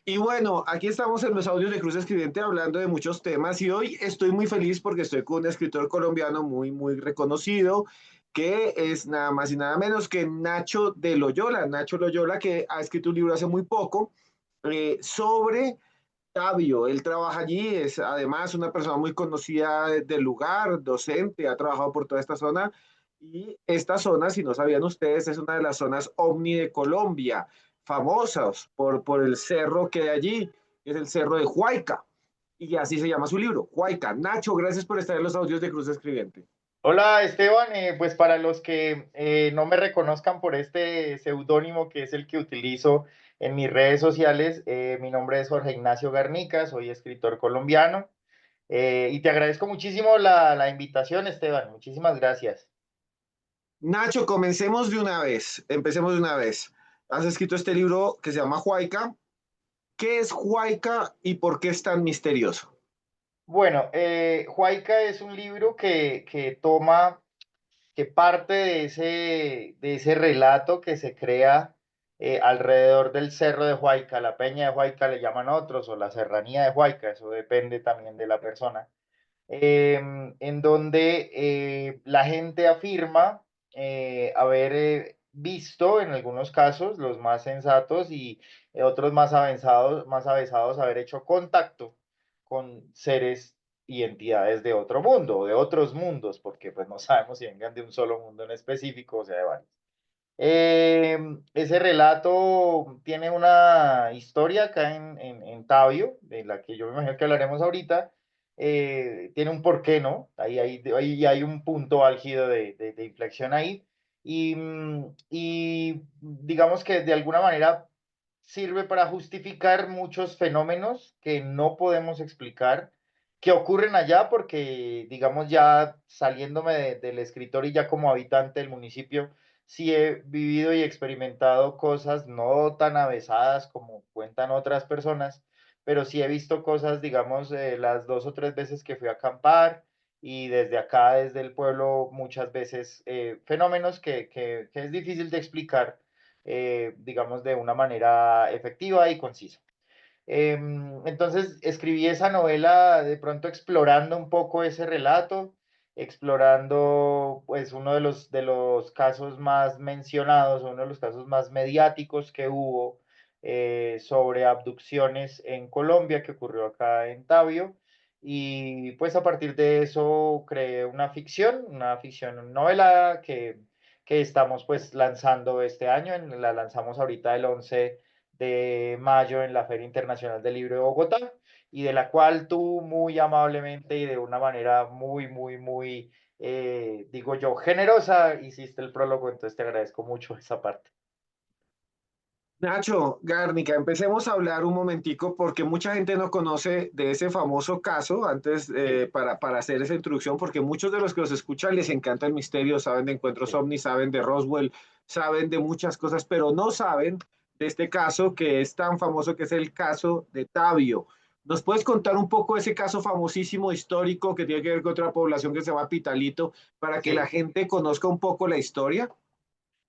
Y bueno, aquí estamos en los audios de Cruz Escribiente hablando de muchos temas y hoy estoy muy feliz porque estoy con un escritor colombiano muy reconocido que es nada más y nada menos que Nacho de Loyola. Nacho Loyola que ha escrito un libro hace muy poco sobre Tabio. Él trabaja allí, es además una persona muy conocida del lugar, docente, ha trabajado por toda esta zona y esta zona, si no sabían ustedes, es una de las zonas ovni de Colombia, famosas por el cerro que hay allí, es el cerro de Huayca, y así se llama su libro, Huayca. Nacho, gracias por estar en los audios de Cruz Escribiente. Hola Esteban, pues para los que no me reconozcan por este seudónimo que es el que utilizo en mis redes sociales, mi nombre es Jorge Ignacio Garnica, soy escritor colombiano y te agradezco muchísimo la invitación, Esteban, muchísimas gracias. Nacho, comencemos de una vez, empecemos de una vez. Has escrito este libro que se llama Huayca. ¿Qué es Huayca y por qué es tan misterioso? Bueno, Huayca es un libro que parte de ese relato que se crea alrededor del cerro de Huayca, la peña de Huayca le llaman otros, o la serranía de Huayca, eso depende también de la persona, en donde la gente afirma haber visto, en algunos casos, los más sensatos y otros más avesados, haber hecho contacto con seres y entidades de otro mundo o de otros mundos, porque pues no sabemos si vengan de un solo mundo en específico, o sea, de varios. Ese relato tiene una historia acá en Tabio, de la que yo me imagino que hablaremos ahorita. Tiene un porqué, ¿no? Ahí hay un punto álgido de inflexión ahí. Y digamos que de alguna manera sirve para justificar muchos fenómenos que no podemos explicar, que ocurren allá, porque, digamos, ya saliéndome del escritor y ya como habitante del municipio, sí he vivido y experimentado cosas no tan avesadas como cuentan otras personas, pero sí he visto cosas, digamos, las 2 o 3 veces que fui a acampar y desde acá, desde el pueblo, muchas veces fenómenos que es difícil de explicar, digamos, de una manera efectiva y concisa. Entonces escribí esa novela de pronto explorando un poco ese relato, explorando pues uno de los casos más mencionados, uno de los casos más mediáticos que hubo sobre abducciones en Colombia, que ocurrió acá en Tabio. Y pues a partir de eso creé una ficción novelada que estamos pues lanzando este año, la lanzamos ahorita el 11 de mayo en la Feria Internacional del Libro de Bogotá, y de la cual tú muy amablemente y de una manera muy, digo yo, generosa, hiciste el prólogo, entonces te agradezco mucho esa parte. Nacho, Gárnica, empecemos a hablar un momentico porque mucha gente no conoce de ese famoso caso antes Sí, para hacer esa introducción, porque muchos de los que los escuchan les encanta el misterio, saben de encuentros sí. ovnis, saben de Roswell, saben de muchas cosas, pero no saben de este caso que es tan famoso que es el caso de Tabio. ¿Nos puedes contar un poco ese caso famosísimo histórico que tiene que ver con otra población que se llama Pitalito para que la Sí. gente conozca un poco la historia?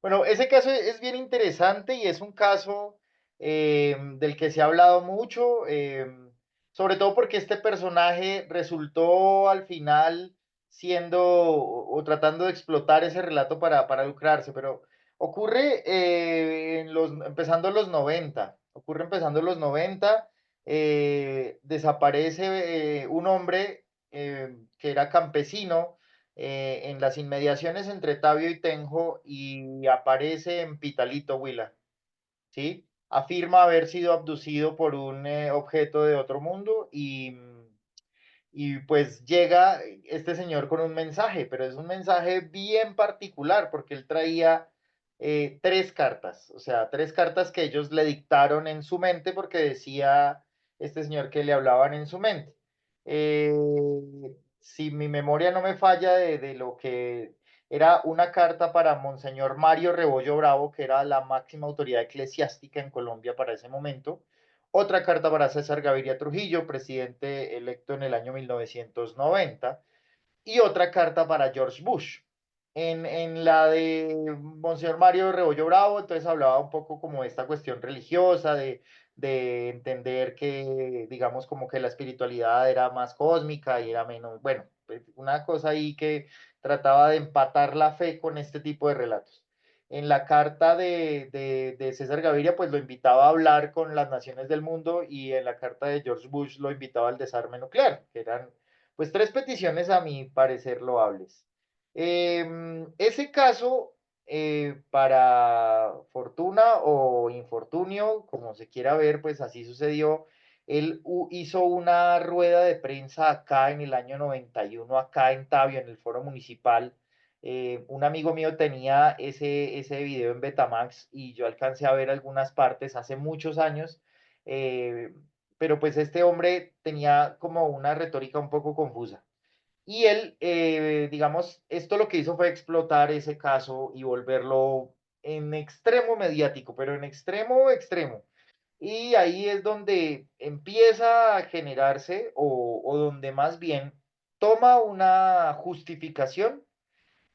Bueno, ese caso es bien interesante y es un caso del que se ha hablado mucho, sobre todo porque este personaje resultó al final siendo o tratando de explotar ese relato para lucrarse, pero ocurre empezando en los 90, ocurre empezando en los 90, desaparece un hombre que era campesino en las inmediaciones entre Tabio y Tenjo y aparece en Pitalito, Huila, ¿sí? Afirma haber sido abducido por un objeto de otro mundo y pues llega este señor con un mensaje, pero es un mensaje bien particular porque él traía 3 cartas, o sea, 3 cartas que ellos le dictaron en su mente porque decía este señor que le hablaban en su mente. Eh, si mi memoria no me falla de lo que era una carta para Monseñor Mario Rebollo Bravo, que era la máxima autoridad eclesiástica en Colombia para ese momento. Otra carta para César Gaviria Trujillo, presidente electo en el año 1990. Y otra carta para George Bush. En la de Monseñor Mario Rebollo Bravo, entonces hablaba un poco como de esta cuestión religiosa, de entender que, digamos, como que la espiritualidad era más cósmica y era menos, bueno, pues una cosa ahí que trataba de empatar la fe con este tipo de relatos. En la carta de César Gaviria, pues lo invitaba a hablar con las naciones del mundo, y en la carta de George Bush lo invitaba al desarme nuclear, que eran pues tres peticiones a mi parecer loables. Ese caso, para fortuna o infortunio, como se quiera ver, pues así sucedió. Él hizo una rueda de prensa acá en el año 91, acá en Tabio, en el foro municipal. Un amigo mío tenía ese video en Betamax y yo alcancé a ver algunas partes hace muchos años. eh, pero pues este hombre tenía como una retórica un poco confusa. Y él, digamos, esto lo que hizo fue explotar ese caso y volverlo en extremo mediático, pero en extremo extremo. Y ahí es donde empieza a generarse, o donde más bien toma una justificación,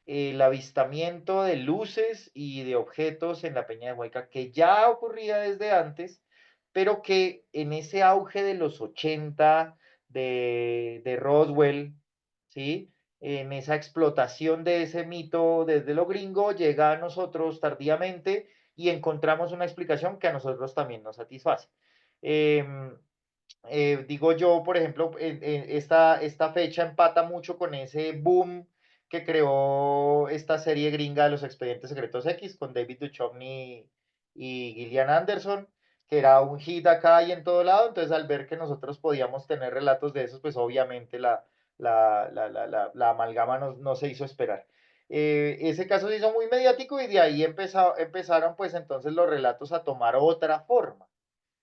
el avistamiento de luces y de objetos en la Peña de Huayca, que ya ocurría desde antes, pero que en ese auge de los 80 de Roswell, ¿sí? En esa explotación de ese mito desde lo gringo, llega a nosotros tardíamente y encontramos una explicación que a nosotros también nos satisface. Eh, Digo yo, por ejemplo, esta fecha empata mucho con ese boom que creó esta serie gringa de los Expedientes Secretos X con David Duchovny y Gillian Anderson, que era un hit acá y en todo lado. Entonces, al ver que nosotros podíamos tener relatos de esos, pues obviamente la amalgama no se hizo esperar. Ese caso se hizo muy mediático y de ahí empezaron pues entonces los relatos a tomar otra forma,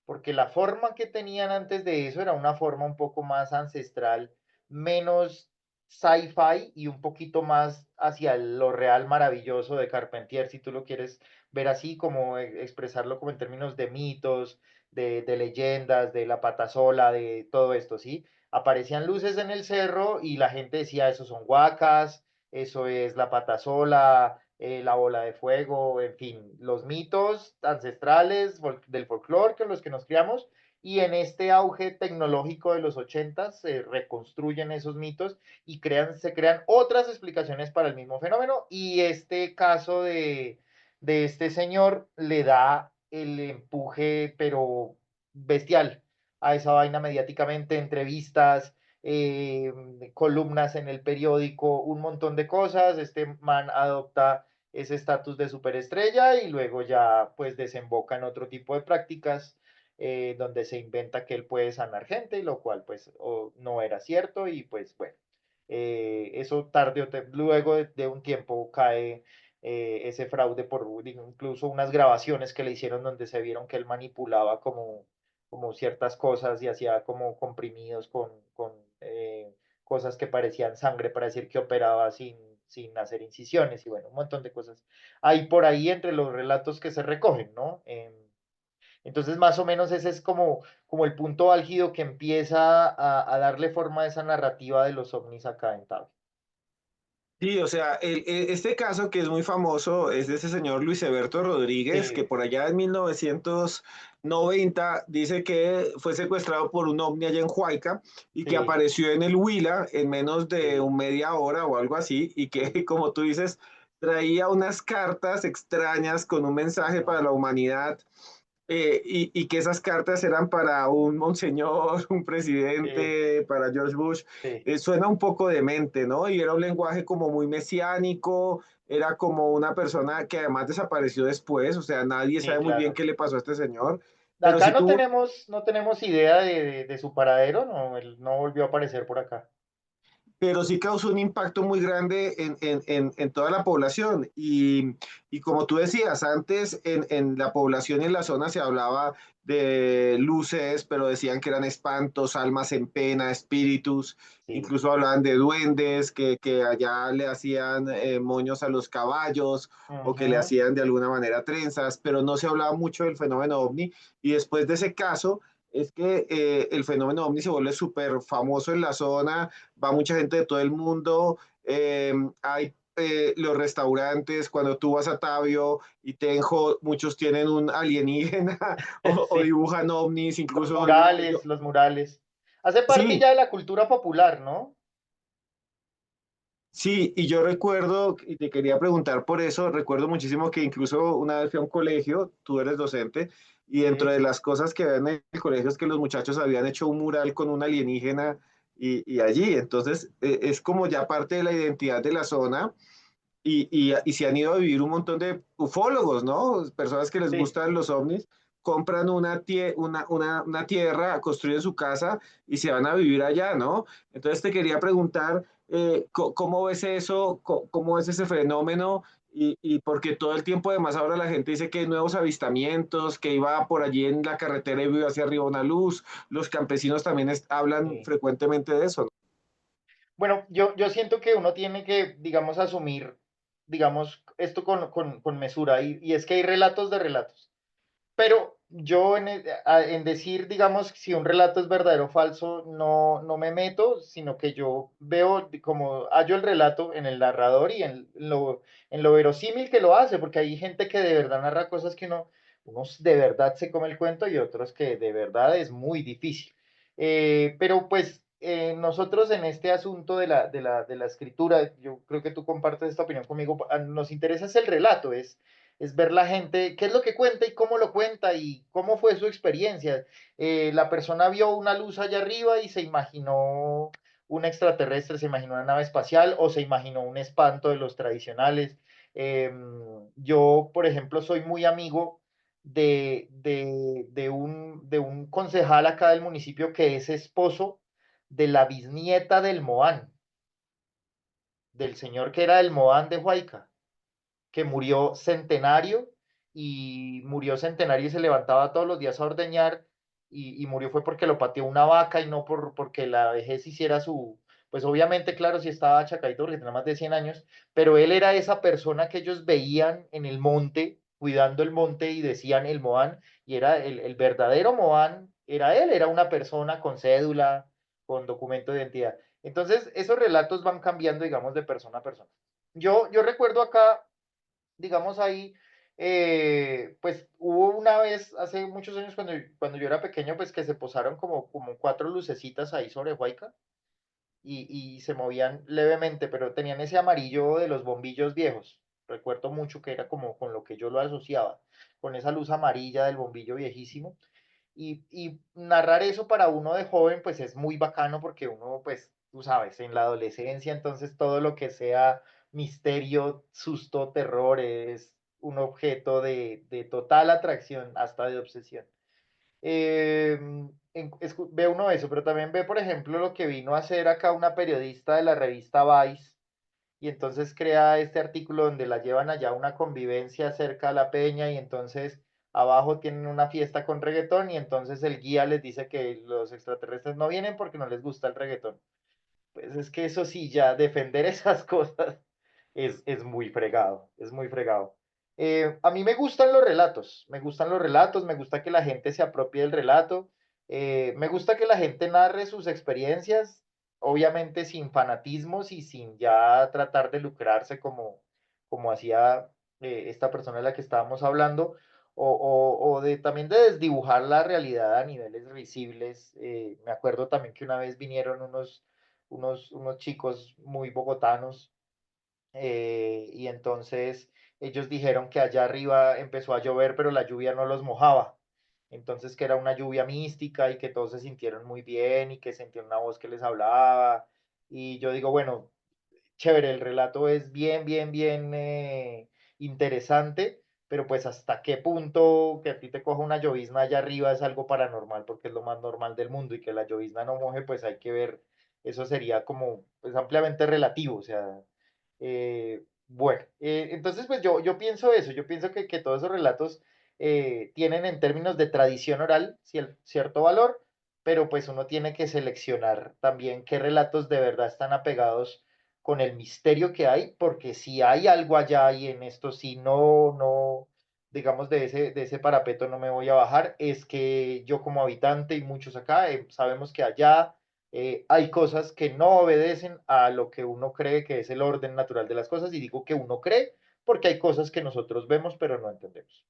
porque la forma que tenían antes de eso era una forma un poco más ancestral, menos sci-fi y un poquito más hacia lo real maravilloso de Carpentier, si tú lo quieres ver así, como expresarlo como en términos de mitos, de leyendas, de la patasola, de todo esto, ¿sí? Aparecían luces en el cerro y la gente decía, esos son huacas, eso es la patasola, la bola de fuego, en fin, los mitos ancestrales del folclore con los que nos criamos, y en este auge tecnológico de los 80 se reconstruyen esos mitos y se crean otras explicaciones para el mismo fenómeno, y este caso de este señor le da el empuje, pero bestial, a esa vaina mediáticamente, entrevistas, columnas en el periódico, un montón de cosas. Este man adopta ese estatus de superestrella y luego ya pues desemboca en otro tipo de prácticas, donde se inventa que él puede sanar gente, lo cual pues no era cierto, y pues bueno, eso tarde o luego de un tiempo cae ese fraude por incluso unas grabaciones que le hicieron donde se vieron que él manipulaba como ciertas cosas y hacía como comprimidos con cosas que parecían sangre para decir que operaba sin hacer incisiones, y bueno, un montón de cosas hay por ahí entre los relatos que se recogen, ¿no? Entonces, más o menos ese es como el punto álgido que empieza a darle forma a esa narrativa de los ovnis acá en Tabio. Sí, o sea, este caso que es muy famoso es de ese señor Luis Eberto Rodríguez, que Sí, por allá en 1990 dice que fue secuestrado por un ovni allá en Huayca y que sí, apareció en el Huila en menos de sí, un media hora o algo así, y que, sí. como tú dices, traía unas cartas extrañas con un mensaje Ujú, para la humanidad, y que esas cartas eran para un monseñor, un sí, presidente, para George Bush. sí, Suena un poco demente, ¿no? Y era un lenguaje como muy mesiánico, era como una persona que además desapareció después, o sea, nadie sí, sabe muy bien claro. qué le pasó a este señor, pero Acá sí tuvo, no tenemos idea de su paradero, no, él no volvió a aparecer por acá. pero sí causó un impacto muy grande en toda la población. Y como tú decías, antes en la población y en la zona se hablaba de luces, pero decían que eran espantos, almas en pena, espíritus, Sí, incluso hablaban de duendes que allá le hacían moños a los caballos o que le ujú, hacían de alguna manera trenzas, pero no se hablaba mucho del fenómeno ovni. Y después de ese caso es que el fenómeno ovni se vuelve súper famoso en la zona, va mucha gente de todo el mundo. Hay los restaurantes, cuando tú vas a Tabio y Tenjo, muchos tienen un alienígena o Sí, dibujan ovnis, los incluso murales, los murales. Hace parte sí, ya de la cultura popular, ¿no? sí, y yo recuerdo, y te quería preguntar por eso, recuerdo muchísimo que incluso una vez fui a un colegio, tú eres docente, y dentro Sí, de las cosas que ven en el colegio es que los muchachos habían hecho un mural con un alienígena y allí, entonces es como ya parte de la identidad de la zona y se han ido a vivir un montón de ufólogos, ¿no? Personas que les sí. gustan los ovnis, compran una tierra, construyen su casa y se van a vivir allá, ¿no? Entonces te quería preguntar, ¿cómo ves eso? ¿Cómo ves ese fenómeno? Y porque todo el tiempo además ahora la gente dice que hay nuevos avistamientos, que iba por allí en la carretera y vio hacia arriba una luz, los campesinos también hablan Sí. frecuentemente de eso, ¿no? Bueno, yo siento que uno tiene que, digamos, asumir, digamos, esto con mesura, y es que hay relatos de relatos. Pero yo en decir, digamos, si un relato es verdadero o falso, no me meto, sino que yo veo como hallo el relato en el narrador y en lo verosímil que lo hace, porque hay gente que de verdad narra cosas que unos de verdad se come el cuento y otros que de verdad es muy difícil. Pero pues nosotros en este asunto de la escritura, yo creo que tú compartes esta opinión conmigo, nos interesa es el relato, es ver la gente, qué es lo que cuenta y cómo lo cuenta y cómo fue su experiencia. La persona vio una luz allá arriba y se imaginó un extraterrestre, se imaginó una nave espacial o se imaginó un espanto de los tradicionales. Eh, yo, por ejemplo, soy muy amigo de un concejal acá del municipio que es esposo de la bisnieta del Moán, del señor que era el Moán de Huayca, que murió centenario y murió centenario y se levantaba todos los días a ordeñar y murió fue porque lo pateó una vaca y no porque la vejez hiciera pues obviamente, claro, si estaba achacadito porque tenía más de 100 años, pero él era esa persona que ellos veían en el monte, cuidando el monte y decían el Moán, y era el verdadero Moán, era él, era una persona con cédula, con documento de identidad. Entonces, esos relatos van cambiando, digamos, de persona a persona. Yo recuerdo acá digamos ahí, pues hubo una vez, hace muchos años cuando yo era pequeño, pues que se posaron como cuatro lucecitas ahí sobre Huayca y se movían levemente, pero tenían ese amarillo de los bombillos viejos. Recuerdo mucho que era como con lo que yo lo asociaba, con esa luz amarilla del bombillo viejísimo. Y narrar eso para uno de joven, pues es muy bacano porque uno, pues, tú sabes, en la adolescencia, entonces todo lo que sea misterio, susto, terror es un objeto de total atracción, hasta de obsesión. Ve uno eso, pero también ve, por ejemplo, lo que vino a hacer acá una periodista de la revista Vice, y entonces crea este artículo donde la llevan allá a una convivencia cerca a la peña y entonces abajo tienen una fiesta con reggaetón y entonces el guía les dice que los extraterrestres no vienen porque no les gusta el reggaetón. Pues es que eso sí, ya defender esas cosas es muy fregado, es muy fregado. A mí me gustan los relatos, me gustan los relatos, me gusta que la gente se apropie del relato, me gusta que la gente narre sus experiencias, obviamente sin fanatismos y sin ya tratar de lucrarse como hacía esta persona de la que estábamos hablando, o de también de desdibujar la realidad a niveles risibles. Me acuerdo también que una vez vinieron unos chicos muy bogotanos y entonces ellos dijeron que allá arriba empezó a llover, pero la lluvia no los mojaba. Entonces que era una lluvia mística y que todos se sintieron muy bien y que sentían una voz que les hablaba. Y yo digo, bueno, chévere, el relato es bien interesante, pero pues hasta qué punto que a ti te coja una llovizna allá arriba es algo paranormal, porque es lo más normal del mundo y que la llovizna no moje, pues hay que ver, eso sería como pues ampliamente relativo, o sea, bueno, entonces pues yo pienso eso, yo pienso que todos esos relatos tienen en términos de tradición oral cierto valor, pero pues uno tiene que seleccionar también qué relatos de verdad están apegados con el misterio que hay, porque si hay algo allá y en esto sí digamos, de ese parapeto no me voy a bajar, es que yo como habitante y muchos acá sabemos que allá hay cosas que no obedecen a lo que uno cree que es el orden natural de las cosas, y digo que uno cree porque hay cosas que nosotros vemos pero no entendemos.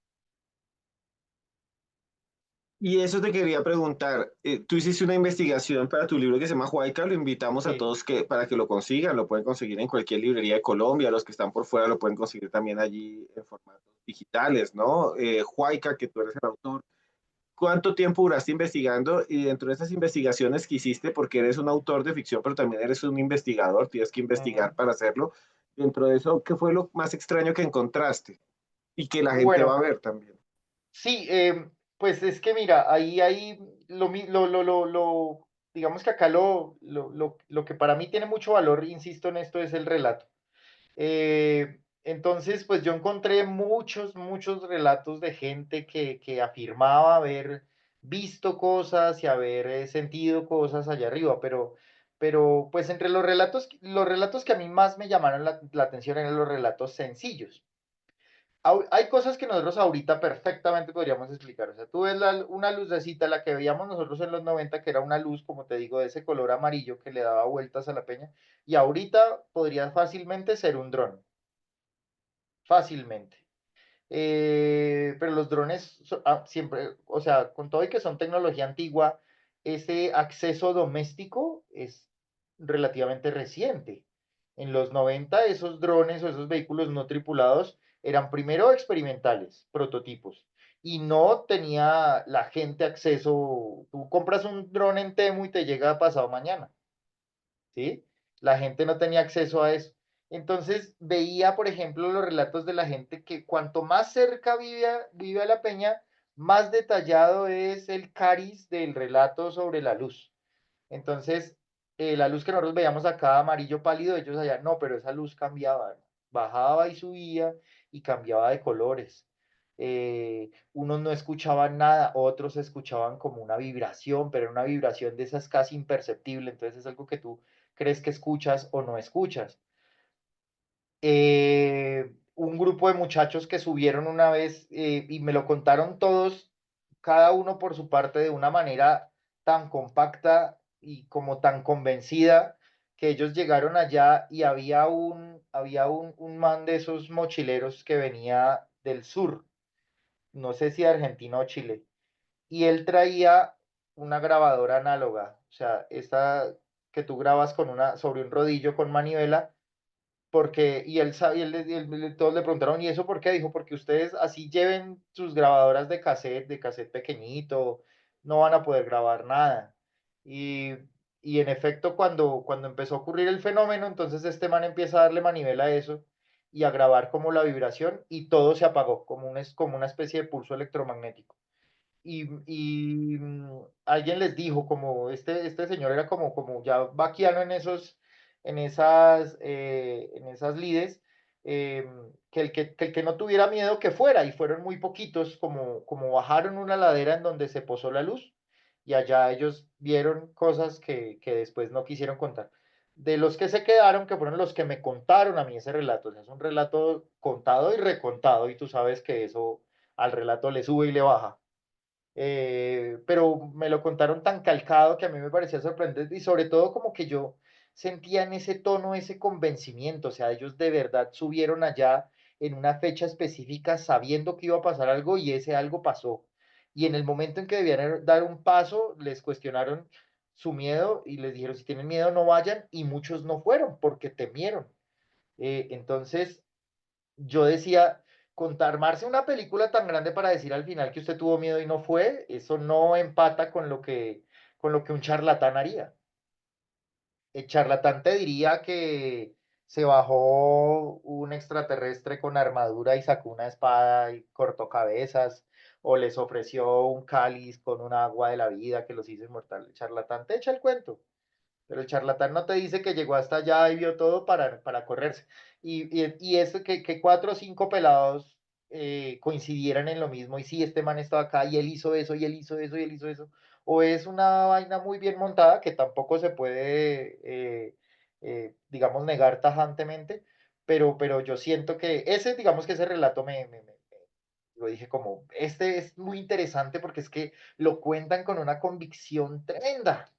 Y eso te quería preguntar, tú hiciste una investigación para tu libro que se llama Huayca, lo invitamos a Sí. todos para que lo consigan, lo pueden conseguir en cualquier librería de Colombia, los que están por fuera lo pueden conseguir también allí en formatos digitales, ¿no? Huayca, que tú eres el autor. ¿Cuánto tiempo duraste investigando? Y dentro de esas investigaciones que hiciste, porque eres un autor de ficción, pero también eres un investigador, tienes que investigar Ujú. para hacerlo. Dentro de eso, ¿qué fue lo más extraño que encontraste? Y que la gente va a Bueno, ver también. sí, pues es que mira, ahí hay digamos que acá lo que para mí tiene mucho valor, insisto en esto, es el relato. Entonces, pues yo encontré muchos relatos de gente que afirmaba haber visto cosas y haber sentido cosas allá arriba, pero pues entre los relatos que a mí más me llamaron la atención eran los relatos sencillos. Hay cosas que nosotros ahorita perfectamente podríamos explicar. O sea, tú ves una lucecita, la que veíamos nosotros en los 90, que era una luz, como te digo, de ese color amarillo que le daba vueltas a la peña, y ahorita podría fácilmente ser un dron, fácilmente. Pero los drones siempre, o sea, con todo y que son tecnología antigua, ese acceso doméstico es relativamente reciente. En los 90 esos drones o esos vehículos no tripulados eran primero experimentales, prototipos, y no tenía la gente acceso. Tú compras un dron en Temu y te llega pasado mañana. ¿Sí? La gente no tenía acceso a eso. Entonces veía, por ejemplo, los relatos de la gente que cuanto más cerca vive a la peña, más detallado es el cariz del relato sobre la luz. Entonces, la luz que nosotros veíamos acá, amarillo pálido, ellos allá, no, pero esa luz cambiaba, ¿no? Bajaba y subía y cambiaba de colores. Unos no escuchaban nada, otros escuchaban como una vibración, pero era una vibración de esas casi imperceptible, entonces es algo que tú crees que escuchas o no escuchas. Un grupo de muchachos que subieron una vez y me lo contaron todos, cada uno por su parte, de una manera tan compacta y como tan convencida, que ellos llegaron allá y había un man de esos mochileros que venía del sur, no sé si de Argentina o Chile, y él traía una grabadora análoga, o sea, esta que tú grabas sobre un rodillo con manivela, porque, y él sabía, todos le preguntaron, ¿y eso por qué? Dijo, porque ustedes así lleven sus grabadoras de cassette pequeñito, no van a poder grabar nada. Y, y en efecto, cuando empezó a ocurrir el fenómeno, entonces este man empieza a darle manivela a eso y a grabar como la vibración y todo se apagó, como una especie de pulso electromagnético. Alguien les dijo, como este señor era como ya vaquiano en esas lides, que el que no tuviera miedo que fuera, y fueron muy poquitos, como bajaron una ladera en donde se posó la luz, y allá ellos vieron cosas que después no quisieron contar. De los que se quedaron, que fueron los que me contaron a mí ese relato, o sea, es un relato contado y recontado, y tú sabes que eso al relato le sube y le baja. Pero me lo contaron tan calcado que a mí me parecía sorprendente, y sobre todo como que yo sentía en ese tono ese convencimiento. O sea, ellos de verdad subieron allá en una fecha específica sabiendo que iba a pasar algo, y ese algo pasó. Y en el momento en que debían dar un paso, les cuestionaron su miedo y les dijeron, si tienen miedo no vayan, y muchos no fueron porque temieron. Entonces yo decía, armarse una película tan grande para decir al final que usted tuvo miedo y no fue, eso no empata con lo que un charlatán haría. El charlatán te diría que se bajó un extraterrestre con armadura y sacó una espada y cortó cabezas, o les ofreció un cáliz con un agua de la vida que los hizo inmortal. El charlatán te echa el cuento. Pero el charlatán no te dice que llegó hasta allá y vio todo para correrse. Y eso que cuatro o cinco pelados coincidieran en lo mismo, y sí, este man estaba acá y él hizo eso y él hizo eso y él hizo eso. O es una vaina muy bien montada que tampoco se puede, digamos, negar tajantemente, pero yo siento que digamos que ese relato lo dije como, este es muy interesante porque es que lo cuentan con una convicción tremenda.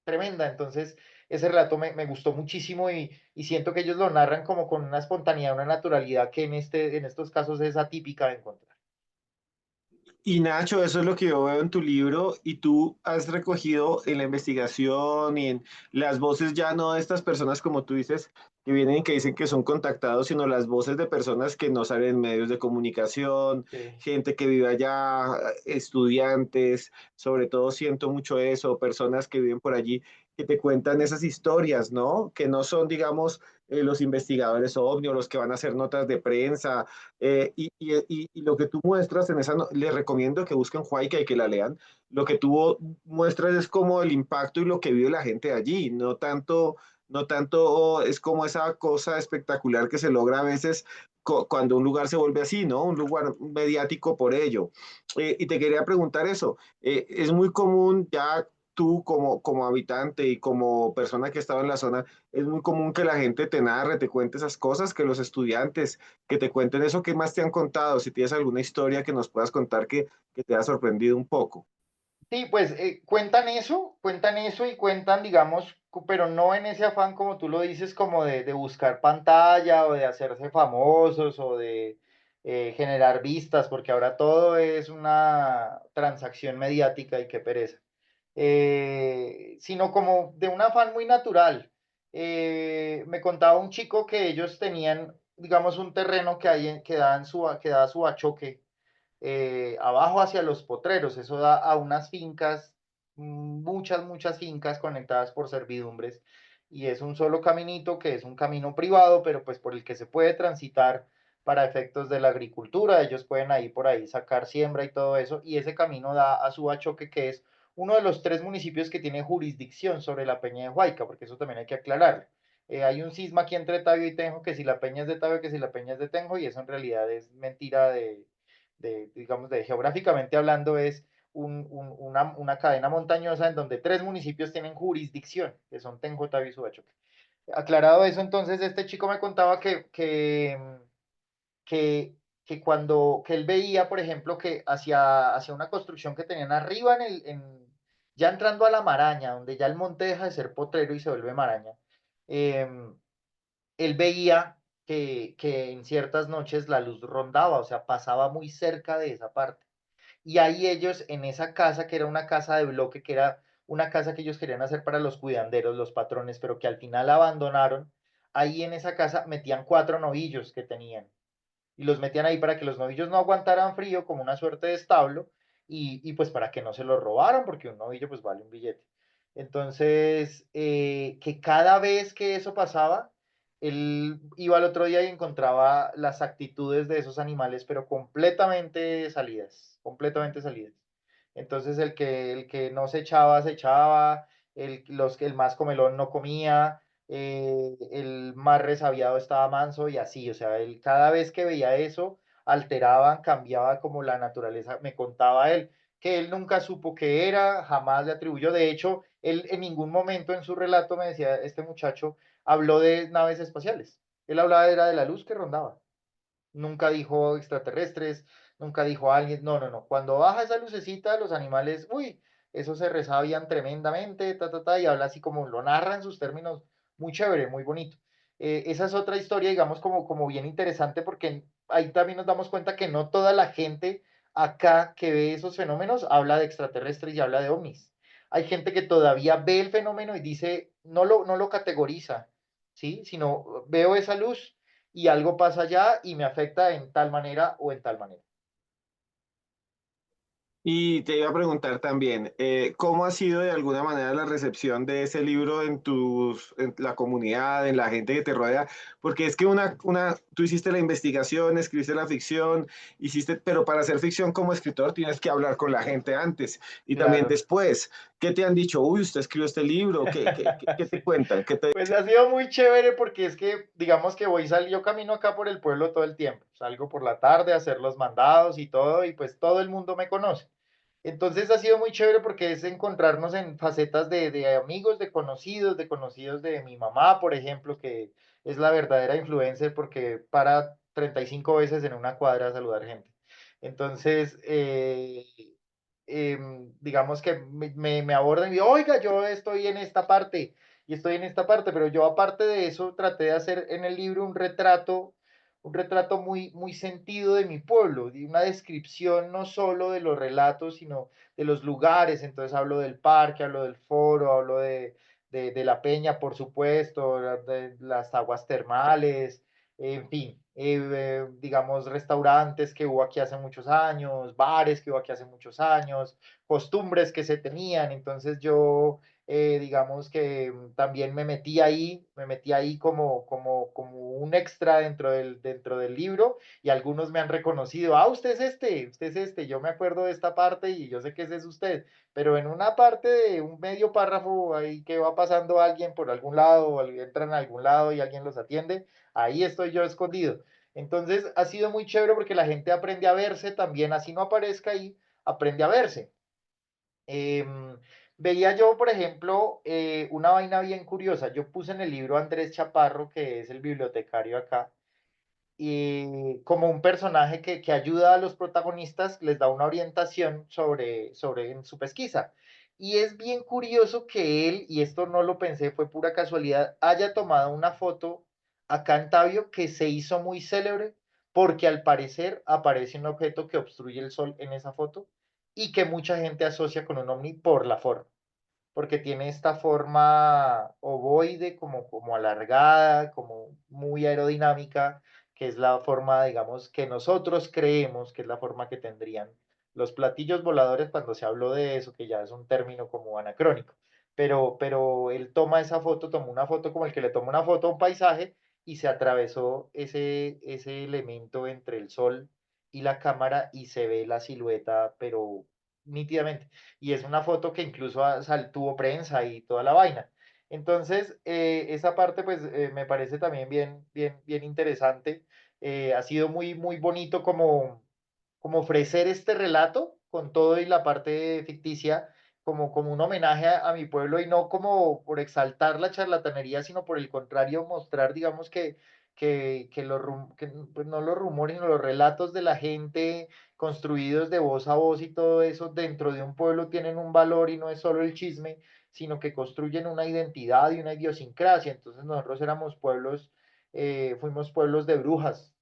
tremenda. Entonces, ese relato me gustó muchísimo y siento que ellos lo narran como con una espontaneidad, una naturalidad que en estos casos es atípica de encontrar. Y Nacho, eso es lo que yo veo en tu libro y tú has recogido en la investigación y en las voces ya no de estas personas como tú dices, que vienen y que dicen que son contactados, sino las voces de personas que no salen en medios de comunicación, Sí. gente que vive allá, estudiantes, sobre todo siento mucho eso, personas que viven por allí, que te cuentan esas historias, ¿no? Que no son, digamos, los investigadores ovni o los que van a hacer notas de prensa y lo que tú muestras en esa, les recomiendo que busquen Huayca y que la lean. Lo que tú muestras es como el impacto y lo que vive la gente allí, no tanto es como esa cosa espectacular que se logra a veces cuando un lugar se vuelve así, ¿no? Un lugar mediático por ello. Y te quería preguntar eso, es muy común ya tú como habitante y como persona que estaba en la zona, es muy común que la gente te narre, te cuente esas cosas, que los estudiantes que te cuenten eso que más te han contado, si tienes alguna historia que nos puedas contar que te ha sorprendido un poco. Sí, pues cuentan eso y cuentan, digamos, pero no en ese afán como tú lo dices, como de buscar pantalla o de hacerse famosos o de generar vistas, porque ahora todo es una transacción mediática y qué pereza. Sino como de un afán muy natural. Me contaba un chico que ellos tenían, digamos, un terreno que da su achoque abajo hacia los potreros. Eso da a unas fincas, muchas fincas conectadas por servidumbres. Y es un solo caminito que es un camino privado, pero pues por el que se puede transitar para efectos de la agricultura. Ellos pueden ahí por ahí sacar siembra y todo eso. Y ese camino da a Subachoque, que es uno de los tres municipios que tiene jurisdicción sobre la Peña de Huayca, porque eso también hay que aclararlo. Hay un cisma aquí entre Tabio y Tenjo, que si la Peña es de Tabio, que si la Peña es de Tenjo, y eso en realidad es mentira digamos, de geográficamente hablando, es una cadena montañosa en donde tres municipios tienen jurisdicción, que son Tenjo, Tabí y Suachoque. Aclarado eso, entonces este chico me contaba que, que él veía, por ejemplo, que hacia una construcción que tenían arriba ya entrando a la maraña, donde ya el monte deja de ser potrero y se vuelve maraña, eh, él veía que en ciertas noches la luz rondaba, o sea, pasaba muy cerca de esa parte. Y ahí ellos, en esa casa, que era una casa de bloque, que era una casa que ellos querían hacer para los cuidanderos, los patrones, pero que al final abandonaron, ahí en esa casa metían 4 novillos que tenían y los metían ahí para que los novillos no aguantaran frío, como una suerte de establo, y pues para que no se los robaran, porque un novillo pues vale un billete. Entonces, que cada vez que eso pasaba, él iba al otro día y encontraba las actitudes de esos animales, pero completamente salidas, completamente salidas. Entonces, el que no se echaba, el más comelón no comía, el más resabiado estaba manso y así, o sea, él cada vez que veía eso, alteraban, cambiaba como la naturaleza, me contaba él, que él nunca supo qué era, jamás le atribuyó, de hecho, él en ningún momento en su relato me decía, este muchacho habló de naves espaciales, él hablaba era de la luz que rondaba, nunca dijo extraterrestres, nunca dijo alguien, no, no, no. Cuando baja esa lucecita, los animales, uy, eso se resabian tremendamente, y habla así como lo narra en sus términos, muy chévere, muy bonito. Esa es otra historia, digamos, como bien interesante, porque ahí también nos damos cuenta que no toda la gente acá que ve esos fenómenos habla de extraterrestres y habla de ovnis. Hay gente que todavía ve el fenómeno y dice, no lo categoriza, ¿sí? Sino veo esa luz y algo pasa allá y me afecta en tal manera o en tal manera. Y te iba a preguntar también, ¿cómo ha sido de alguna manera la recepción de ese libro en la comunidad, en la gente que te rodea? Porque es que tú hiciste la investigación, escribiste la ficción, pero para hacer ficción como escritor tienes que hablar con la gente antes y también Claro. después. ¿Qué te han dicho? Uy, usted escribió este libro, ¿qué te Sí. cuentan? Pues ha sido muy chévere porque es que, digamos que yo camino acá por el pueblo todo el tiempo. Salgo por la tarde a hacer los mandados y todo, y pues todo el mundo me conoce. Entonces ha sido muy chévere porque es encontrarnos en facetas de amigos, de conocidos de mi mamá, por ejemplo, que es la verdadera influencer porque para 35 veces en una cuadra a saludar gente. Entonces, digamos que me abordan y oiga, yo estoy en esta parte y estoy en esta parte, pero yo aparte de eso traté de hacer en el libro un retrato muy, muy sentido de mi pueblo, de una descripción no solo de los relatos, sino de los lugares. Entonces hablo del parque, hablo del foro, hablo de la peña, por supuesto, de las aguas termales, en fin, digamos, restaurantes que hubo aquí hace muchos años, bares que hubo aquí hace muchos años, costumbres que se tenían. Entonces yo, digamos que también me metí ahí como un extra dentro del libro, y algunos me han reconocido, ah, usted es este, yo me acuerdo de esta parte y yo sé que ese es usted, pero en una parte de un medio párrafo ahí que va pasando alguien por algún lado, o entran a algún lado y alguien los atiende, ahí estoy yo escondido. Entonces ha sido muy chévere porque la gente aprende a verse también, así no aparezca ahí, aprende a verse. Veía yo, por ejemplo, una vaina bien curiosa. Yo puse en el libro a Andrés Chaparro, que es el bibliotecario acá, y como un personaje que ayuda a los protagonistas, les da una orientación sobre en su pesquisa. Y es bien curioso que él, y esto no lo pensé, fue pura casualidad, haya tomado una foto acá en Tabio que se hizo muy célebre porque al parecer aparece un objeto que obstruye el sol en esa foto y que mucha gente asocia con un ovni por la forma, porque tiene esta forma ovoide, como alargada, como muy aerodinámica, que es la forma, digamos, que nosotros creemos que es la forma que tendrían los platillos voladores cuando se habló de eso, que ya es un término como anacrónico. Pero él toma esa foto, tomó una foto como el que le toma una foto a un paisaje y se atravesó ese elemento entre el sol y la cámara y se ve la silueta, pero nítidamente, y es una foto que incluso tuvo prensa y toda la vaina. Entonces, esa parte pues me parece también bien interesante. Ha sido muy, muy bonito como ofrecer este relato con todo y la parte ficticia como un homenaje a mi pueblo, y no como por exaltar la charlatanería, sino por el contrario, mostrar, digamos, que pues, no los rumores, sino los relatos de la gente construidos de voz a voz y todo eso dentro de un pueblo tienen un valor, y no es solo el chisme, sino que construyen una identidad y una idiosincrasia. Entonces nosotros éramos pueblos, fuimos pueblos de brujas,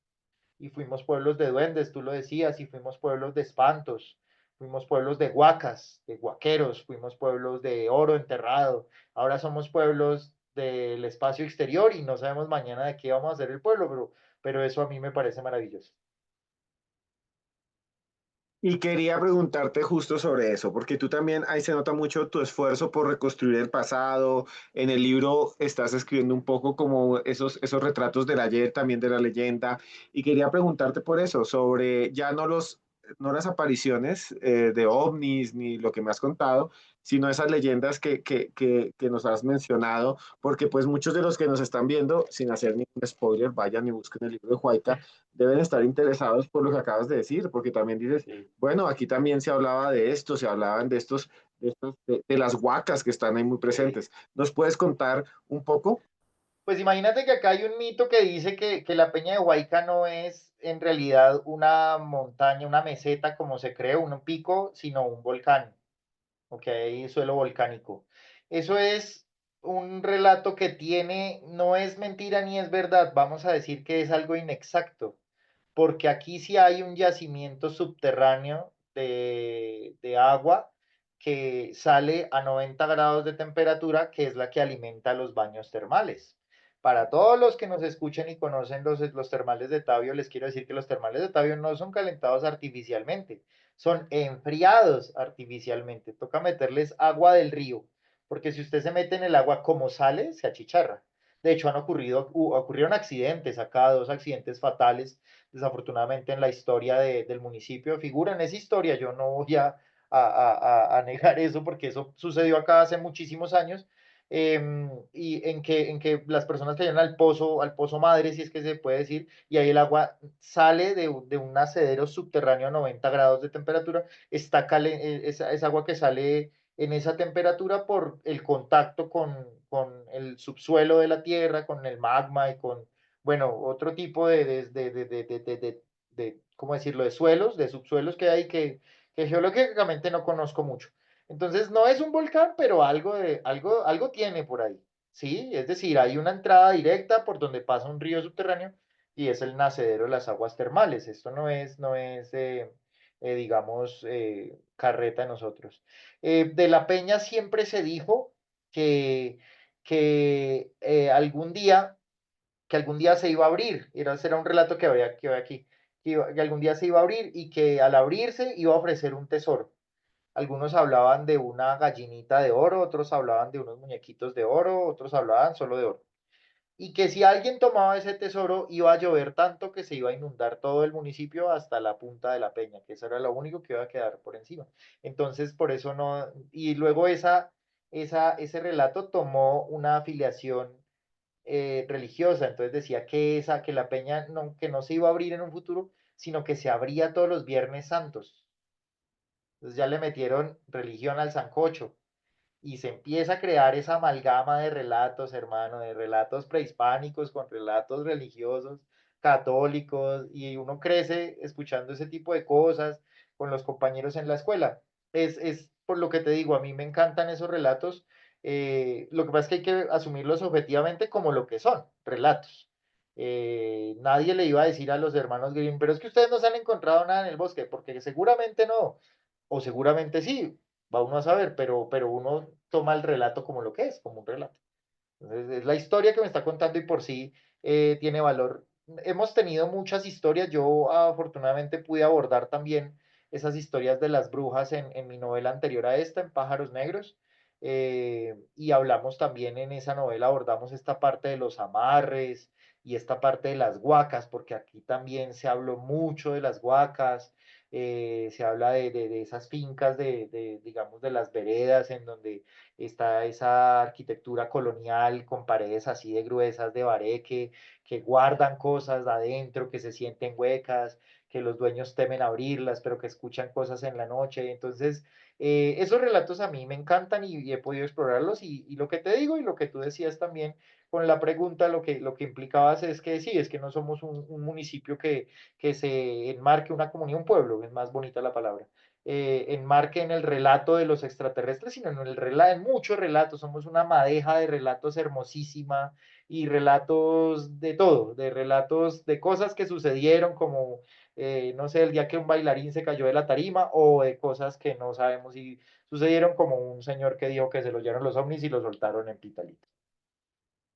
y fuimos pueblos de duendes, tú lo decías, y fuimos pueblos de espantos, fuimos pueblos de huacas, de guaqueros, fuimos pueblos de oro enterrado, ahora somos pueblos del espacio exterior y no sabemos mañana de qué vamos a hacer el pueblo, pero eso a mí me parece maravilloso. Y quería preguntarte justo sobre eso, porque tú también, ahí se nota mucho tu esfuerzo por reconstruir el pasado. En el libro estás escribiendo un poco como esos retratos del ayer, también de la leyenda. Y quería preguntarte por eso, sobre ya no las apariciones de ovnis ni lo que me has contado, sino esas leyendas que nos has mencionado, porque pues muchos de los que nos están viendo, sin hacer ningún spoiler, vayan y busquen el libro de Huayca, deben estar interesados por lo que acabas de decir, porque también dices, Sí. bueno, aquí también se hablaba de esto, se hablaban de las huacas que están ahí muy presentes. ¿Nos puedes contar un poco? Pues imagínate que acá hay un mito que dice que la Peña de Huayca no es en realidad una montaña, una meseta como se cree, un pico, sino un volcán, ok, hay suelo volcánico. Eso es un relato que tiene, no es mentira ni es verdad, vamos a decir que es algo inexacto, porque aquí sí hay un yacimiento subterráneo de agua que sale a 90 grados de temperatura, que es la que alimenta los baños termales. Para todos los que nos escuchen y conocen los termales de Tabio, les quiero decir que los termales de Tabio no son calentados artificialmente, son enfriados artificialmente. Toca meterles agua del río, porque si usted se mete en el agua como sale, se achicharra. De hecho, ocurrieron accidentes acá, dos accidentes fatales, desafortunadamente, en la historia del municipio. Figura en esa historia, yo no voy a negar eso, porque eso sucedió acá hace muchísimos años, y en que las personas cayeron al pozo madre, si es que se puede decir, y ahí el agua sale de un nacedero subterráneo a 90 grados de temperatura, es agua que sale en esa temperatura por el contacto con el subsuelo de la Tierra, con el magma y con, bueno, otro tipo ¿cómo decirlo?, de suelos, de subsuelos que hay que geológicamente no conozco mucho. Entonces no es un volcán, pero algo tiene por ahí, ¿sí? Es decir, hay una entrada directa por donde pasa un río subterráneo y es el nacedero de las aguas termales. Esto no es, digamos, carreta de nosotros. De la Peña siempre se dijo que, que algún día se iba a abrir. Ese era un relato que había aquí, que algún día se iba a abrir y que al abrirse iba a ofrecer un tesoro. Algunos hablaban de una gallinita de oro, otros hablaban de unos muñequitos de oro, otros hablaban solo de oro. Y que si alguien tomaba ese tesoro, iba a llover tanto que se iba a inundar todo el municipio hasta la punta de la peña, que eso era lo único que iba a quedar por encima. Entonces, por eso no, y luego ese relato tomó una afiliación religiosa, entonces decía que la peña que no se iba a abrir en un futuro, sino que se abría todos los viernes santos. Entonces ya le metieron religión al sancocho y se empieza a crear esa amalgama de relatos, hermano, de relatos prehispánicos con relatos religiosos, católicos, y uno crece escuchando ese tipo de cosas con los compañeros en la escuela. Es por lo que te digo, a mí me encantan esos relatos. Lo que pasa es que hay que asumirlos objetivamente como lo que son, relatos. Nadie le iba a decir a los hermanos Grimm, pero es que ustedes no se han encontrado nada en el bosque, porque seguramente no, o seguramente sí, va uno a saber, pero uno toma el relato como lo que es, como un relato. Entonces, es la historia que me está contando y por sí tiene valor. Hemos tenido muchas historias, yo afortunadamente pude abordar también esas historias de las brujas en mi novela anterior a esta, en Pájaros Negros, y hablamos también en esa novela, abordamos esta parte de los amarres y esta parte de las huacas, porque aquí también se habló mucho de las huacas, se habla de esas fincas, digamos, de las veredas en donde está esa arquitectura colonial con paredes así de gruesas de bareque, que guardan cosas adentro, que se sienten huecas, que los dueños temen abrirlas, pero que escuchan cosas en la noche. Entonces, esos relatos a mí me encantan y he podido explorarlos y lo que te digo y lo que tú decías también con la pregunta, lo que implicabas es que sí, es que no somos un municipio que se enmarque una comunidad, un pueblo, es más bonita la palabra, enmarque en el relato de los extraterrestres, sino en muchos relatos. Somos una madeja de relatos hermosísima y relatos de todo, de relatos de cosas que sucedieron, como, no sé, el día que un bailarín se cayó de la tarima, o de cosas que no sabemos si sucedieron, como un señor que dijo que se lo llevaron los ovnis y lo soltaron en Pitalito.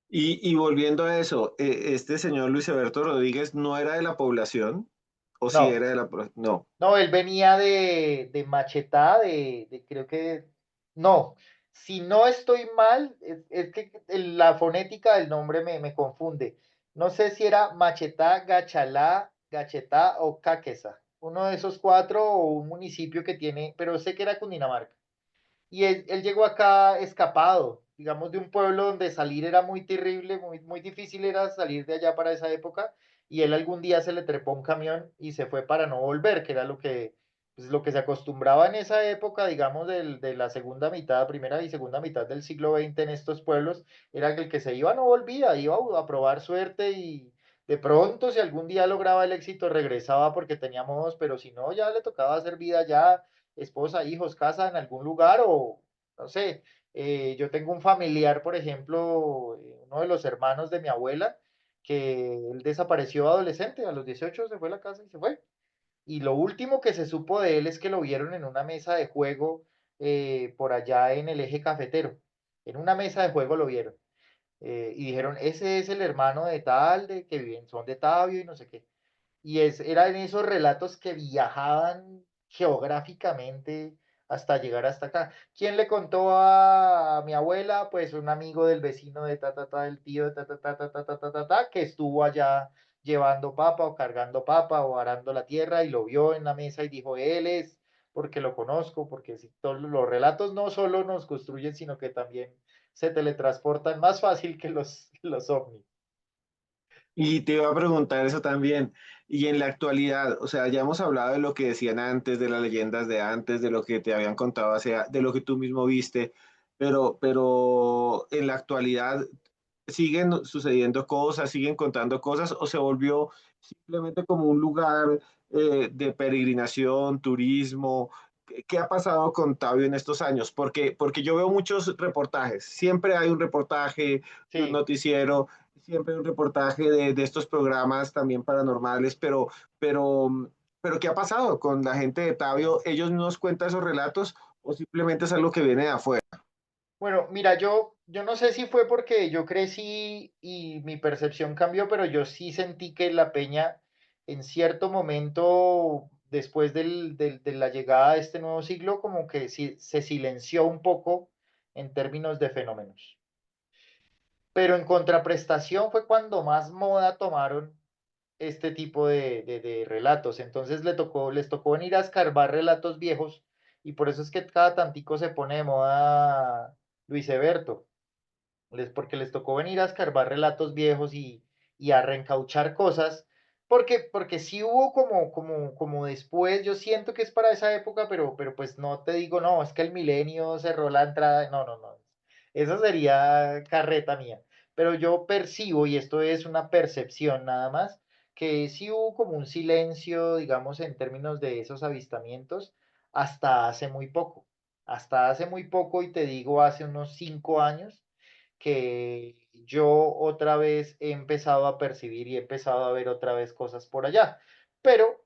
Y volviendo a eso, este señor Luis Alberto Rodríguez no era de la población, o si No, era de la... No. no, él venía de Machetá, creo que, no, si no estoy mal, es que la fonética del nombre me confunde. No sé si era Machetá, Gachalá, Gachetá o Caquesa, uno de esos cuatro o un municipio que tiene, pero sé que era Cundinamarca. Y él llegó acá escapado, digamos, de un pueblo donde salir era muy terrible, muy, muy difícil era salir de allá para esa época, y él algún día se le trepó un camión y se fue para no volver, que era pues, lo que se acostumbraba en esa época, digamos, de la segunda mitad, primera y segunda mitad del siglo XX en estos pueblos, era que el que se iba no volvía, iba a probar suerte y de pronto si algún día lograba el éxito regresaba porque tenía modos, pero si no, ya le tocaba hacer vida ya esposa, hijos, casa en algún lugar o no sé. Yo tengo un familiar, por ejemplo, uno de los hermanos de mi abuela, que él desapareció adolescente, a los 18 se fue a la casa y se fue. Y lo último que se supo de él es que lo vieron en una mesa de juego por allá en el eje cafetero. En una mesa de juego lo vieron. Y dijeron, ese es el hermano de tal, de que viven, son de Tabio y no sé qué. Y eran esos relatos que viajaban geográficamente hasta llegar hasta acá. ¿Quién le contó a mi abuela? Pues un amigo del vecino de ta, ta, ta, del tío de ta, ta, ta, ta, ta, ta, ta, ta, ta, que estuvo allá llevando papa o cargando papa o arando la tierra y lo vio en la mesa y dijo, él es, porque lo conozco, porque si, todos los relatos no solo nos construyen, sino que también se teletransportan más fácil que los ovnis. Y te iba a preguntar eso también. Y en la actualidad, o sea, ya hemos hablado de lo que decían antes, de las leyendas de antes, de lo que te habían contado, de lo que tú mismo viste, pero en la actualidad siguen sucediendo cosas, siguen contando cosas, o se volvió simplemente como un lugar de peregrinación, turismo, ¿qué ha pasado con Tabio en estos años? Porque yo veo muchos reportajes, siempre hay un reportaje de un Sí. noticiero, siempre hay un reportaje de estos programas también paranormales, pero, pero ¿qué ha pasado con la gente de Tabio? ¿Ellos nos cuentan esos relatos o simplemente es algo que viene de afuera? Bueno, mira, yo no sé si fue porque yo crecí y mi percepción cambió, pero yo sí sentí que la peña en cierto momento, después de la llegada de este nuevo siglo, como que sí, se silenció un poco en términos de fenómenos. Pero en contraprestación fue cuando más moda tomaron este tipo de relatos. Entonces les tocó venir a escarbar relatos viejos y por eso es que cada tantico se pone de moda Luis Eberto, porque les tocó venir a escarbar relatos viejos y a reencauchar cosas, porque sí hubo como después, yo siento que es para esa época, pero pues no te digo, no, es que el milenio cerró la entrada, no, no, no, eso sería carreta mía, pero yo percibo, y esto es una percepción nada más, que sí hubo como un silencio, digamos, en términos de esos avistamientos, hasta hace muy poco, y te digo, hace unos 5 años, que yo otra vez he empezado a percibir y he empezado a ver otra vez cosas por allá. Pero,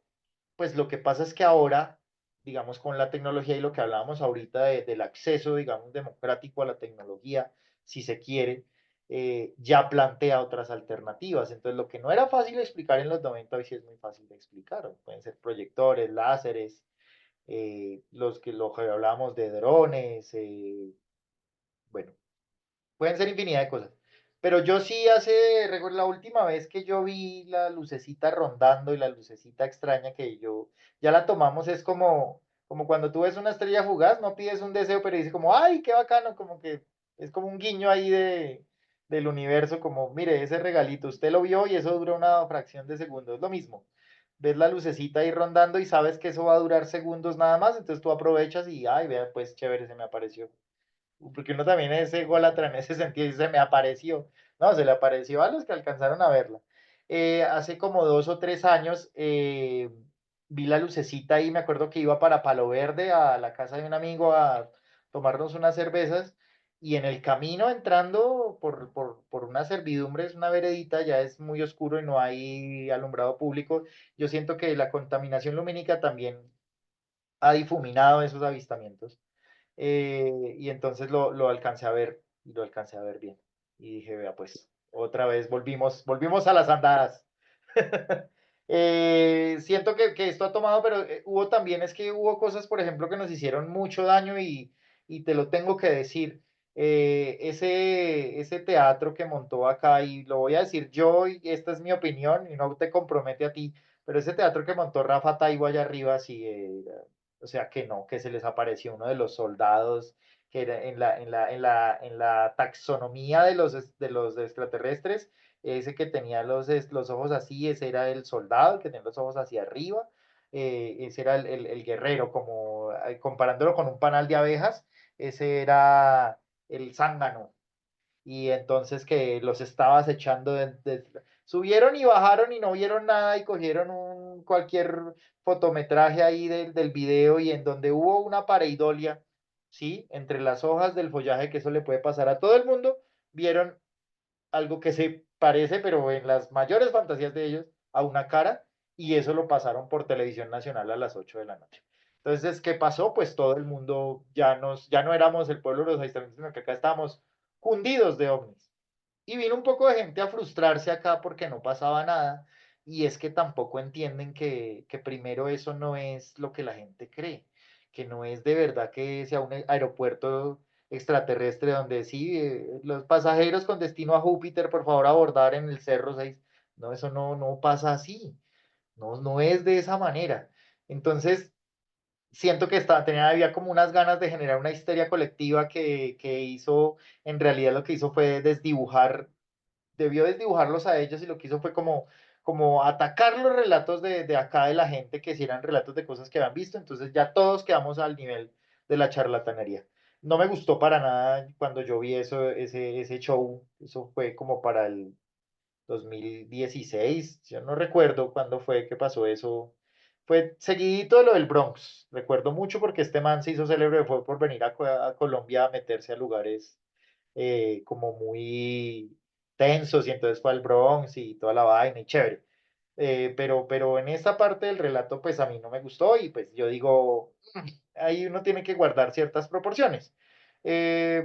pues lo que pasa es que ahora, digamos, con la tecnología y lo que hablábamos ahorita del acceso, digamos, democrático a la tecnología, si se quiere, ya plantea otras alternativas. Entonces, lo que no era fácil de explicar en los 90 hoy sí es muy fácil de explicar. Pueden ser proyectores, láseres, lo que hablábamos de drones, bueno, pueden ser infinidad de cosas. Pero yo sí recuerdo la última vez que yo vi la lucecita rondando y la lucecita extraña que yo ya la tomamos es como cuando tú ves una estrella fugaz, no pides un deseo, pero dices como, ay, qué bacano, como que es como un guiño ahí del universo, como, mire, ese regalito, usted lo vio y eso duró una fracción de segundo, es lo mismo. Ves la lucecita ahí rondando y sabes que eso va a durar segundos nada más, entonces tú aprovechas y, ay, vea, pues chévere, se me apareció porque uno también es ególatra en ese sentido, y se me apareció, no, se le apareció a los que alcanzaron a verla. Hace como 2 o 3 años vi la lucecita y me acuerdo que iba para Palo Verde a la casa de un amigo a tomarnos unas cervezas y en el camino entrando por una servidumbre, es una veredita, ya es muy oscuro y no hay alumbrado público, yo siento que la contaminación lumínica también ha difuminado esos avistamientos y entonces lo alcancé a ver, y lo alcancé a ver bien. Y dije, vea, pues, otra vez volvimos a las andadas. Siento que esto ha tomado, pero hubo también, es que hubo cosas, por ejemplo, que nos hicieron mucho daño y te lo tengo que decir. Ese teatro que montó acá, y lo voy a decir yo, y esta es mi opinión, y no te compromete a ti, pero ese teatro que montó Rafa Taibo allá arriba, sí, o sea que no, que se les apareció uno de los soldados, que era en la taxonomía de los extraterrestres, ese que tenía los ojos así, ese era el soldado, el que tenía los ojos hacia arriba, ese era el guerrero, como comparándolo con un panal de abejas, ese era el zángano, y entonces que los estaba acechando. Subieron y bajaron y no vieron nada y cogieron cualquier fotometraje ahí del video y en donde hubo una pareidolia, ¿sí? Entre las hojas del follaje, que eso le puede pasar a todo el mundo, vieron algo que se parece, pero en las mayores fantasías de ellos, a una cara, y eso lo pasaron por televisión nacional a las 8 de la noche. Entonces, ¿qué pasó? Pues todo el mundo ya no éramos el pueblo de los avistamientos, sino que acá estábamos hundidos de ovnis. Y vino un poco de gente a frustrarse acá porque no pasaba nada. Y es que tampoco entienden que primero eso no es lo que la gente cree, que no es de verdad que sea un aeropuerto extraterrestre donde sí, los pasajeros con destino a Júpiter, por favor, abordar en el Cerro 6. No, eso no pasa así, no es de esa manera. Entonces, siento que había como unas ganas de generar una histeria colectiva que hizo, en realidad lo que hizo fue debió desdibujarlos a ellos y lo que hizo fue como atacar los relatos de acá de la gente, que si eran relatos de cosas que habían visto, entonces ya todos quedamos al nivel de la charlatanería. No me gustó para nada cuando yo vi ese show, eso fue como para el 2016, yo no recuerdo cuándo fue que pasó eso, fue seguidito de lo del Bronx. Recuerdo mucho porque este man se hizo célebre, fue por venir a Colombia a meterse a lugares como muy tensos y entonces fue al Bronx y toda la vaina y chévere. Pero en esta parte del relato, pues a mí no me gustó y pues yo digo, ahí uno tiene que guardar ciertas proporciones. Eh,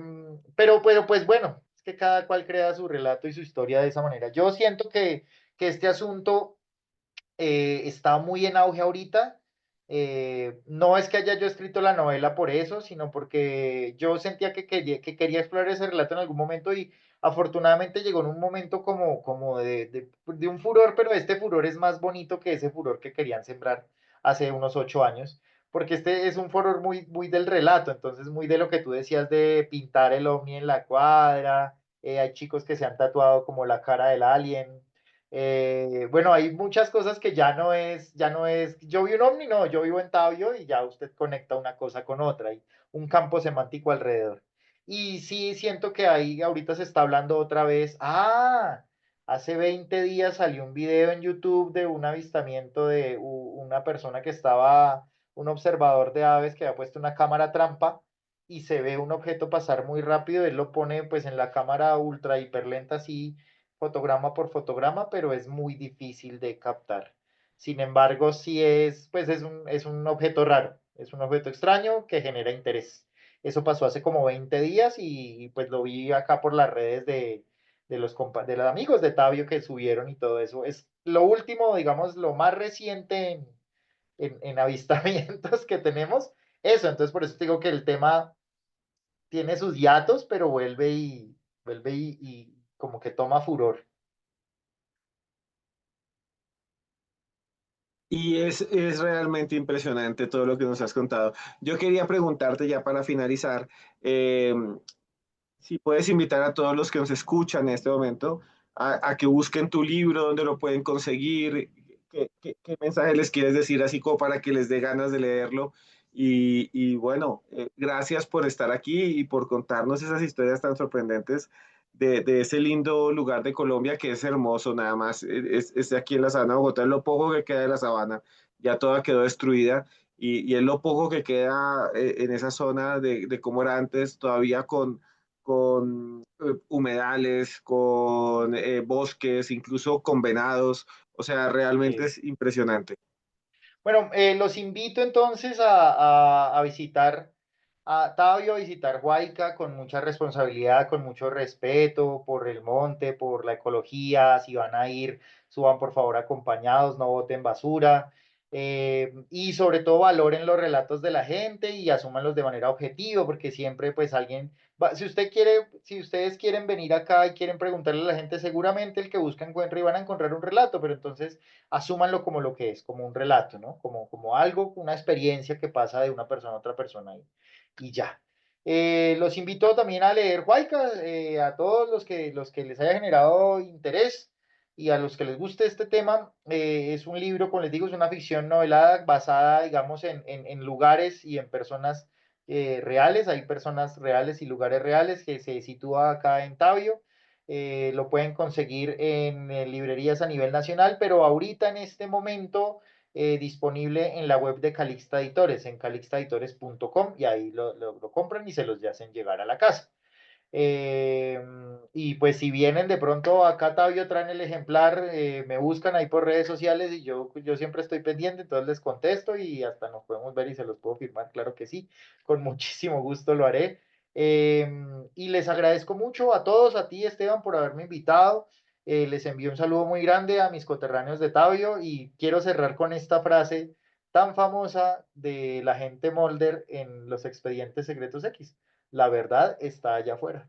pero pues bueno, es que cada cual crea su relato y su historia de esa manera. Yo siento que este asunto está muy en auge ahorita. No es que haya yo escrito la novela por eso, sino porque yo sentía que quería explorar ese relato en algún momento y afortunadamente llegó en un momento como de un furor, pero este furor es más bonito que ese furor que querían sembrar hace unos 8 años, porque este es un furor muy del relato, entonces muy de lo que tú decías de pintar el ovni en la cuadra, hay chicos que se han tatuado como la cara del alien. Bueno, hay muchas cosas que ya no es, yo vi un ovni, no, yo vivo en Tabio y ya usted conecta una cosa con otra, y un campo semántico alrededor. Y sí siento que ahí ahorita se está hablando otra vez. Hace 20 días salió un video en YouTube de un avistamiento de una persona que estaba, un observador de aves que había puesto una cámara trampa y se ve un objeto pasar muy rápido, él lo pone pues en la cámara ultra hiperlenta así fotograma por fotograma, pero es muy difícil de captar. Sin embargo, sí pues es un objeto raro, es un objeto extraño que genera interés. Eso pasó hace como 20 días y, pues lo vi acá por las redes de los amigos de Tabio que subieron y todo eso. Es lo último, digamos, lo más reciente en avistamientos que tenemos. Eso, entonces por eso te digo que el tema tiene sus hiatos, pero vuelve y como que toma furor. Y es realmente impresionante todo lo que nos has contado. Yo quería preguntarte ya para finalizar, eh, si puedes invitar a todos los que nos escuchan en este momento a que busquen tu libro, dónde lo pueden conseguir, qué mensaje les quieres decir así como para que les dé ganas de leerlo. Y bueno, gracias por estar aquí y por contarnos esas historias tan sorprendentes de ese lindo lugar de Colombia que es hermoso nada más. Es aquí en la sabana de Bogotá, es lo poco que queda de la sabana, ya toda quedó destruida. Y es lo poco que queda en esa zona de cómo era antes, todavía con humedales, con bosques, incluso con venados. O sea, realmente Sí. es impresionante. Bueno, los invito entonces a visitar a Tabio, a visitar Huayca con mucha responsabilidad, con mucho respeto por el monte, por la ecología. Si van a ir, suban por favor acompañados, no boten basura. Y sobre todo valoren los relatos de la gente y asúmanlos de manera objetiva, porque siempre pues alguien, si ustedes quieren venir acá y quieren preguntarle a la gente, seguramente el que busca encuentra y van a encontrar un relato, pero entonces asúmanlo como lo que es, como un relato, ¿no? Como algo, una experiencia que pasa de una persona a otra persona y ya. Los invito también a leer Huayca, a todos los que les haya generado interés y a los que les guste este tema. Es un libro, como les digo, es una ficción novelada basada, digamos, en lugares y en personas reales. Hay personas reales y lugares reales que se sitúa acá en Tabio. Lo pueden conseguir en librerías a nivel nacional, pero ahorita en este momento disponible en la web de Calixta Editores, en calixtaeditores.com, y ahí lo compran y se los hacen llegar a la casa. Eh, y pues si vienen de pronto acá, Tabio, traen el ejemplar, me buscan ahí por redes sociales y yo siempre estoy pendiente, entonces les contesto y hasta nos podemos ver y se los puedo firmar, claro que sí, con muchísimo gusto lo haré. Eh, y les agradezco mucho a todos, a ti Esteban, por haberme invitado. Les envío un saludo muy grande a mis coterráneos de Tabio y quiero cerrar con esta frase tan famosa de la gente Mulder en Los Expedientes Secretos X. La verdad está allá afuera.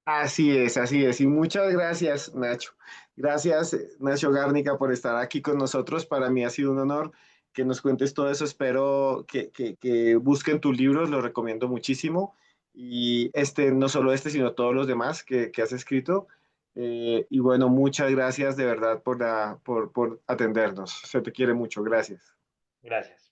Así es, así es. Y muchas gracias, Nacho. Gracias, Nacho Gárnica, por estar aquí con nosotros. Para mí ha sido un honor que nos cuentes todo eso. Espero que busquen tus libros, los recomiendo muchísimo. Y este, no solo este, sino todos los demás que has escrito. Y bueno, muchas gracias de verdad por atendernos. Se te quiere mucho. Gracias. Gracias.